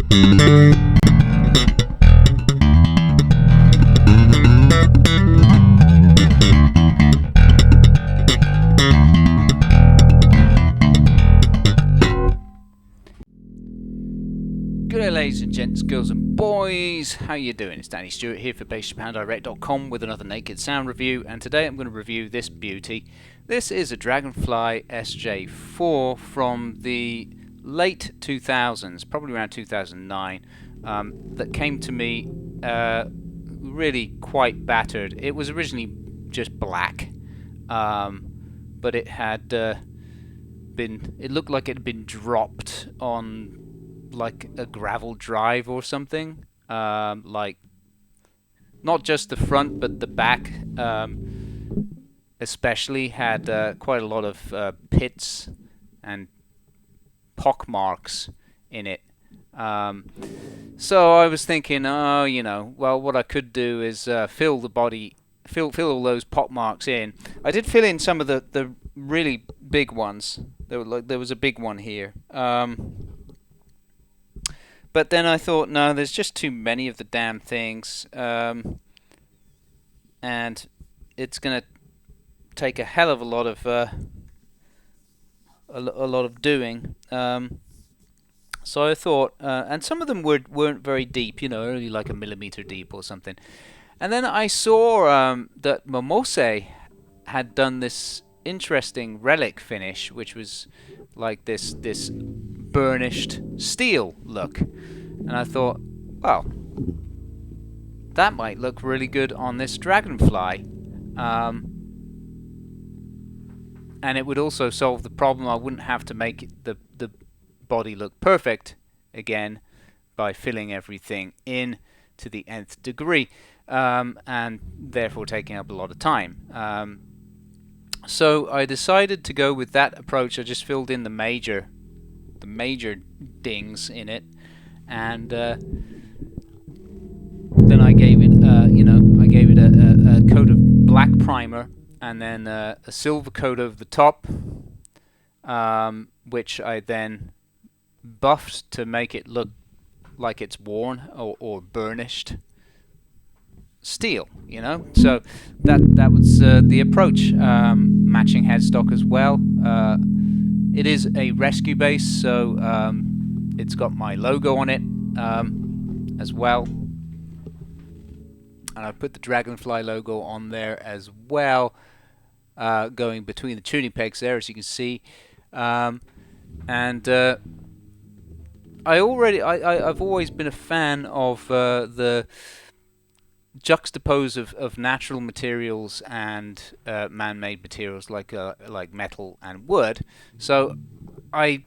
G'day ladies and gents, girls and boys, how you doing? It's Danny Stewart here for BassJapanDirect.com with another Naked Sound review, and today I'm going to review this beauty. This is a Dragonfly SJ4 from the late 2000s, probably around 2009, that came to me really quite battered. It was originally just black, but it had it looked like it had been dropped on like a gravel drive or something, like not just the front but the back especially had quite a lot of pits and pock marks in it. So I was thinking, well, what I could do is fill the body, fill all those pock marks in. I did fill in some of the really big ones. There was a big one here. But then I thought, no, there's just too many of the damn things, and it's gonna take a hell of a lot of doing. So I thought, and some of them weren't very deep, only like a millimeter deep or something. And then I saw that Momose had done this interesting relic finish, which was like this burnished steel look, and I thought, well, that might look really good on this Dragonfly, and it would also solve the problem. I wouldn't have to make the body look perfect again by filling everything in to the nth degree, and therefore taking up a lot of time. So I decided to go with that approach. I just filled in the major dings in it, and then I gave it a coat of black primer, and then a silver coat over the top, which I then buffed to make it look like it's worn or burnished steel, So that was the approach. Matching headstock as well. It is a rescue base, so it's got my logo on it as well, and I put the Dragonfly logo on there as well, going between the tuning pegs there, as you can see. And I've always been a fan of the juxtapose of natural materials and man-made materials like metal and wood. So I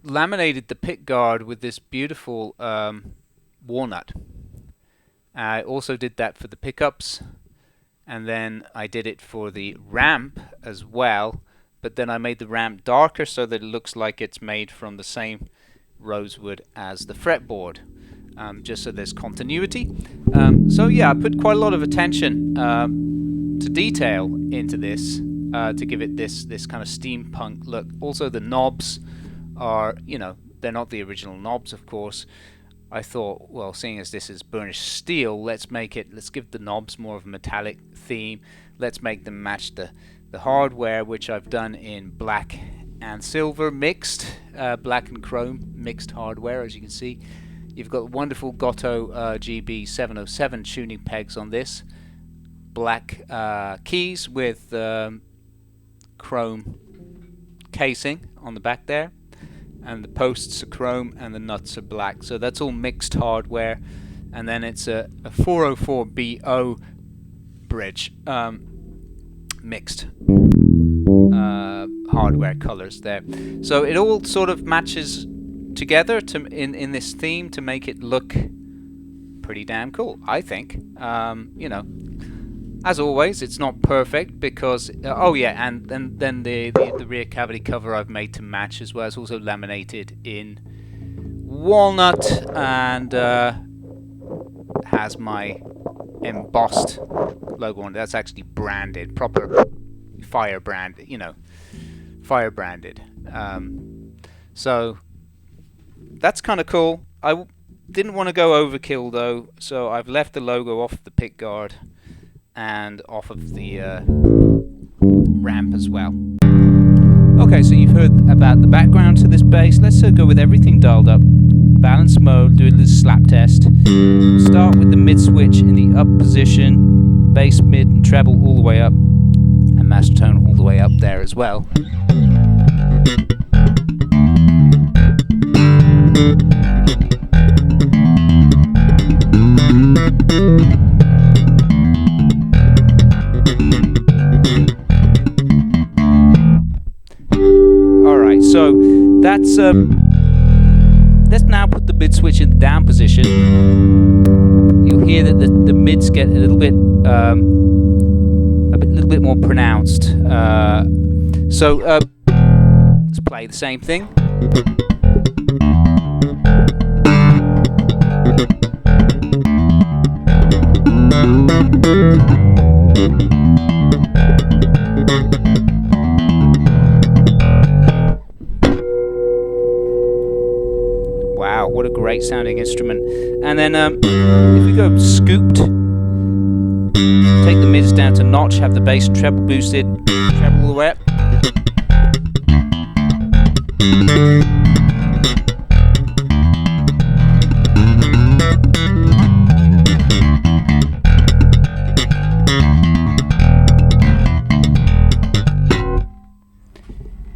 laminated the pick guard with this beautiful walnut. I also did that for the pickups, and then I did it for the ramp as well, but then I made the ramp darker so that it looks like it's made from the same rosewood as the fretboard. Just so there's continuity. So yeah, I put quite a lot of attention to detail into this to give it this kind of steampunk look. Also, the knobs are, they're not the original knobs, of course. I thought, well, seeing as this is burnished steel, let's give the knobs more of a metallic theme. Let's make them match the hardware, which I've done in black and silver mixed, black and chrome mixed hardware, as you can see. You've got wonderful Goto GB707 tuning pegs on this. Black keys with chrome casing on the back there. And the posts are chrome and the nuts are black. So that's all mixed hardware. And then it's a 404BO bridge. Mixed hardware colors there. So it all sort of matches together in this theme to make it look pretty damn cool, I think. As always, it's not perfect because and then the rear cavity cover I've made to match as well. It's also laminated in walnut and has my embossed logo on it. That's actually branded, proper fire branded, fire branded. So that's kind of cool. didn't want to go overkill though, so I've left the logo off the pickguard and off of the ramp as well. Okay, so you've heard about the background to this bass. Let's go with everything dialed up. Balance mode, do a little slap test. Start with the mid switch in the up position, bass, mid, and treble all the way up, and master tone all the way up there as well. Alright, so that's let's now put the mid switch in the down position. You'll hear that the mids get a little bit more pronounced. So let's play the same thing. Wow, what a great sounding instrument. And then if we go scooped, take the mids down to notch, have the bass and treble boosted, treble all the way up.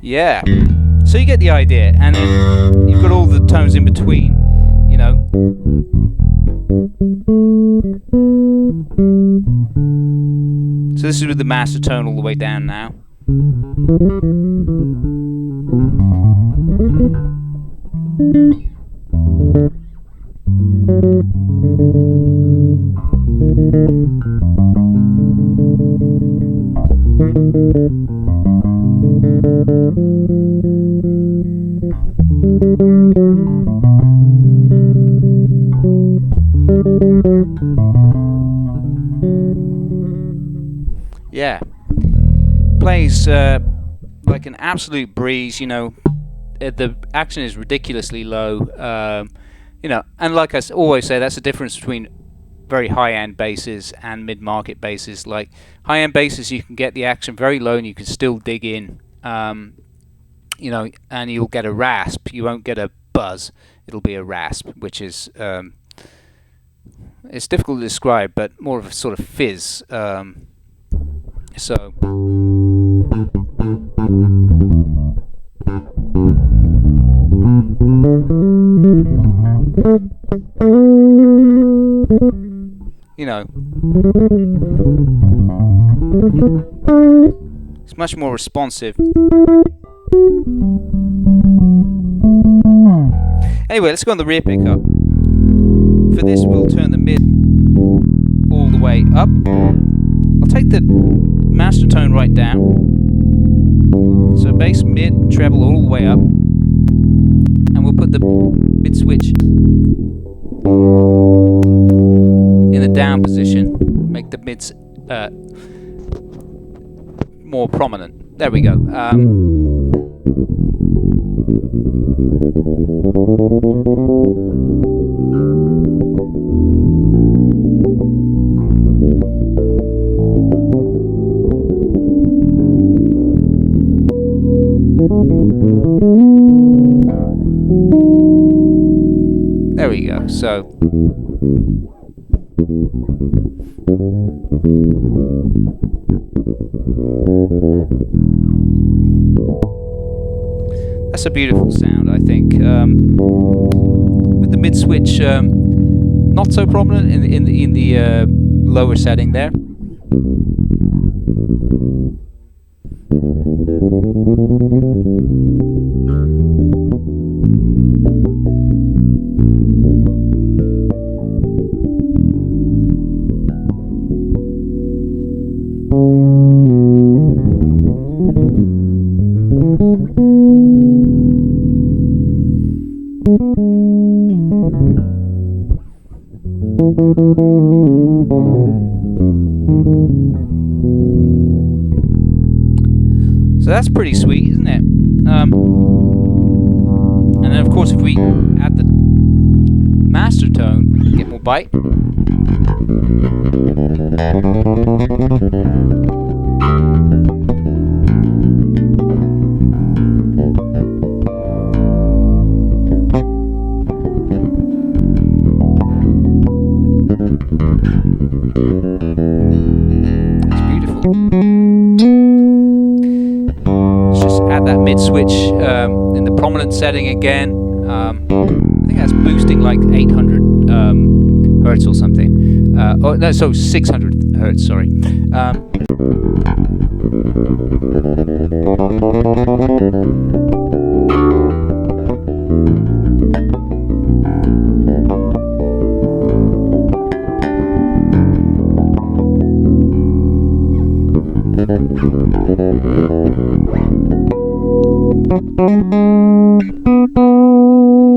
Yeah, so you get the idea, and then you've got all the tones in between, you know. So this is with the master tone all the way down now. Yeah, plays like an absolute breeze, you know. The action is ridiculously low, you know, and like I always say, that's the difference between very high-end basses and mid-market basses. Like high-end basses, you can get the action very low and you can still dig in, you know, and you'll get a rasp. You won't get a buzz. It'll be a rasp, which is it's difficult to describe, but more of a sort of fizz. So you know, it's much more responsive. Anyway, let's go on the rear pickup. For this, we'll turn the mid all the way up. I'll take the master tone right down. So bass, mid, treble all the way up. And we'll put the mid switch in the down position. Make the mids more prominent. There we go. There we go. So that's a beautiful sound, I think. With the mid switch not so prominent in the lower setting there. So that's pretty sweet, isn't it? And then of course if we add the bite. It's beautiful. Let's just add that mid switch in the prominent setting again. I think that's boosting like 800 hertz or something. Oh no, so 600 hertz. Sorry.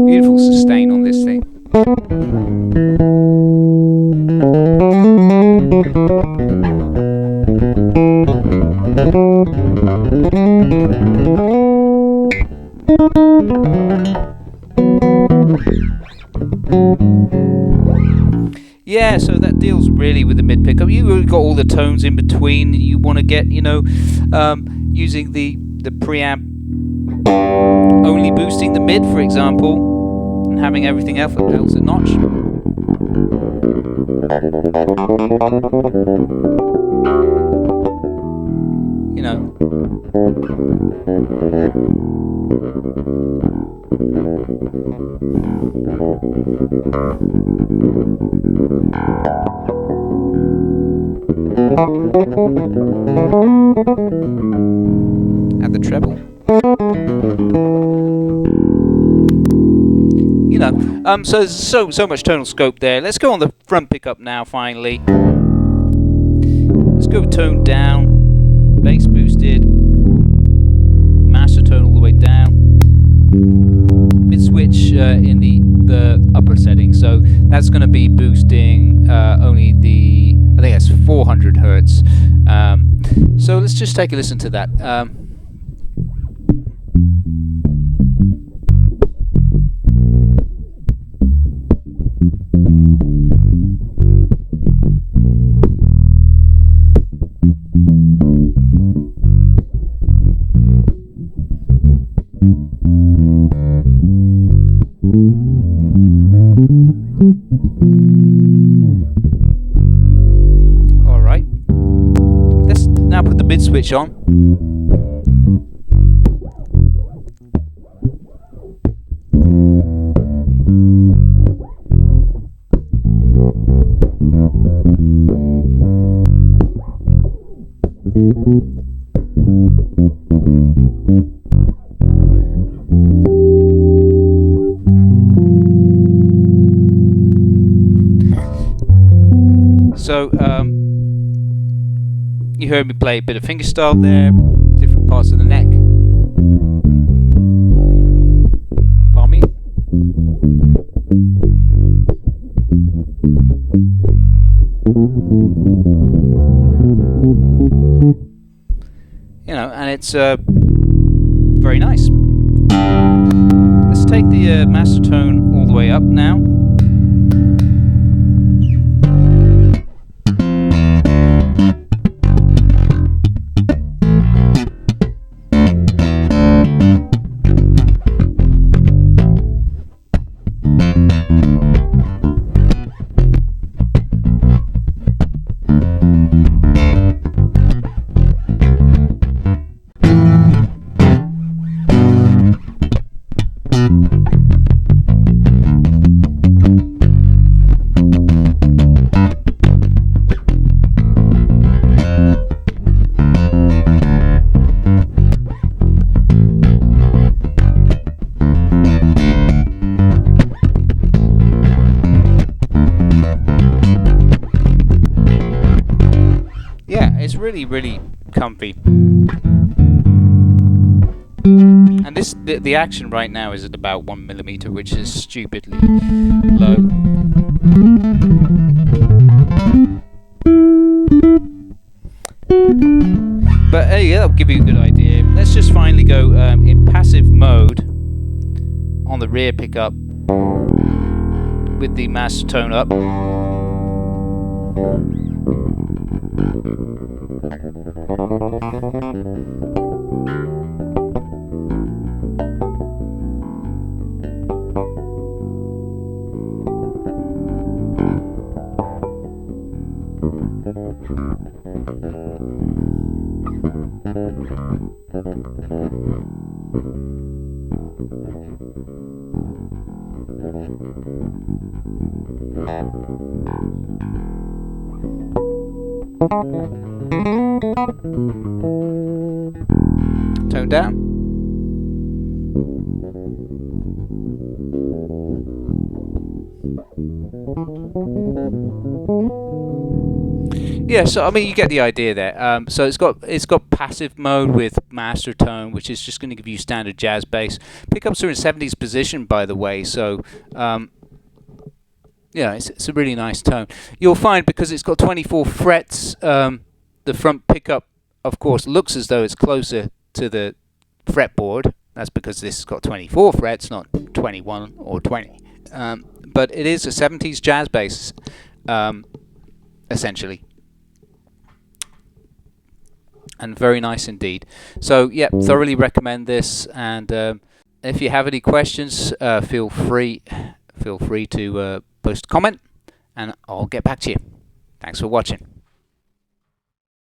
Beautiful sustain on this thing. Yeah, so that deals really with the mid pickup. You've really got all the tones in between you want to get, you know, using the preamp only boosting the mid, for example, and having everything else a notch. You know. At the treble. You know, so there's so much tonal scope there. Let's go on the front pickup now. Finally, let's go tone down, bass boosted, master tone all the way down, mid switch in the upper setting. So that's going to be boosting only the, I think that's 400 hertz. So let's just take a listen to that. Alright, let's now put the mid switch on. So, you heard me play a bit of fingerstyle there, different parts of the neck. Pardon me. You know, and it's very nice. Let's take the master tone all the way up now. It's really comfy, and this the action right now is at about 1mm, which is stupidly low. But yeah, that'll give you a good idea. Let's just finally go in passive mode on the rear pickup with the master tone up. Tone down. Yeah, so I mean you get the idea there. So it's got passive mode with master tone, which is just going to give you standard jazz bass. Pickups are in 70s position, by the way, so yeah, it's a really nice tone. You'll find because it's got 24 frets, the front pickup, of course, looks as though it's closer to the fretboard. That's because this has got 24 frets, not 21 or 20. But it is a 70s jazz bass, essentially. And very nice indeed. So, yeah, thoroughly recommend this. And if you have any questions, feel free to post a comment, and I'll get back to you. Thanks for watching.